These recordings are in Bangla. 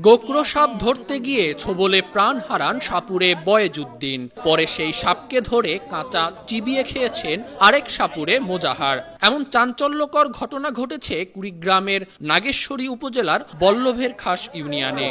গোকরো সাপ ধরতে গিয়ে ছোবলে প্রাণ হারান সাপুরে বয়েজউদ্দিন। পরে সেই সাপকে ধরে কাঁচা চিবিয়ে খেয়েছেন আরেক সাপুরে মোজাহার। এমন চাঞ্চল্যকর ঘটনা ঘটেছে কুড়িগ্রামের নাগেশ্বরী উপজেলার বল্লভের খাস ইউনিয়নে।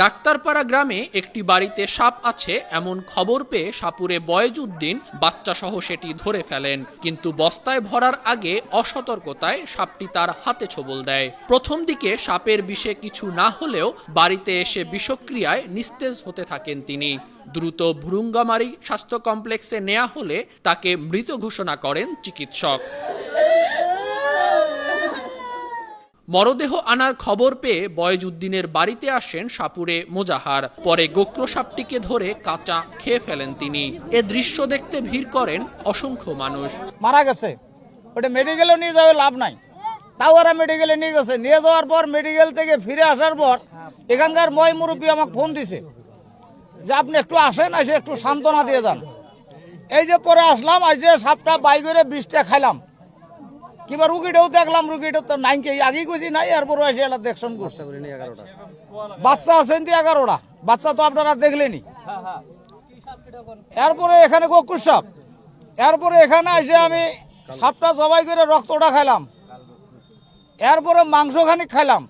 ডাক্তারপাড়া গ্রামে একটি বাড়িতে সাপ আছে এমন খবর পেয়ে সাপুরে বয়েজউদ্দিন বাচ্চা সহ সেটি ধরে ফেলেন, কিন্তু বস্তায় ভরার আগে অসতর্কতায় সাপটি তার হাতে ছোবল দেয়। প্রথম দিকে সাপের বিষে কিছু না হলেও বাড়িতে এসে বিষক্রিয়ায় নিস্তেজ হতে থাকেন তিনি। দ্রুত ভুরুঙ্গামারী স্বাস্থ্য কমপ্লেক্সে নেওয়া হলে তাকে মৃত ঘোষণা করেন চিকিৎসক। মরদেহ আনার খবর পেয়ে বয়েজউদ্দিনের বাড়িতে আসেন সাপুরে মোজাহার। পরে গোকরো সাপটিকে ধরে কাঁচা খেয়ে ফেলেন তিনি। এ দৃশ্য দেখতে ভিড় করেন অসংখ্য মানুষ। মারা গেছে, ওটা মেডিকেলে নিয়ে যাবে লাভ নাই, তাও ওরা মেডিকেলে নিয়ে গেছে। নিয়ে যাওয়ার পর মেডিকেল থেকে ফিরে আসার পর এখানকার ময় মুরব্বী আমাকে ফোন দিছে যে আপনি একটু আসেন, এসে একটু সান্ত্বনা দিয়ে যান। এই যে পরে আসলাম, আজ যে সাপটা বাই করে বিষটা খাইলাম, কিংবা রুগীটাও দেখলাম, রুগীটা তো নাইকে আগেই কইছি নাই, এরপর এসে এটা দেখশন করছে। বাচ্চা আছেন 11টা বাচ্চা, তো আপনারা দেখলেনি। এরপরে এখানে গোকুর সাপ, এরপরে এখানে এসে আমি সাপটা জবাই করে রক্তটা খাইলাম, এরপরে মাংস খানিক খাইলাম,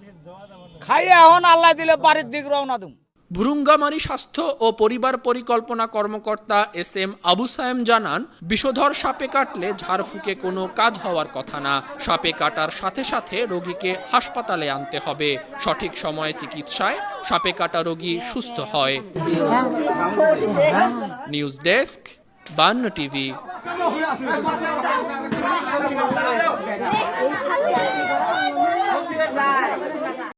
খাইয়ে এখন আল্লাহ দিলে বাড়ির দিক রওনা দিম। ভুরুঙ্গামারী স্বাস্থ্য ও পরিবার পরিকল্পনা কর্মকর্তা এস.এম. আবু সায়েম জানান, বিষধর সাপে কাটলে ঝাড়ফুঁকে কোনো কাজ হওয়ার কথা না। সাপে কাটার সাথে সাথে রোগীকে হাসপাতালে আনতে হবে। সঠিক সময়ে চিকিৎসায় সাপে কাটা রোগী সুস্থ হয়। News desk, 52 TV.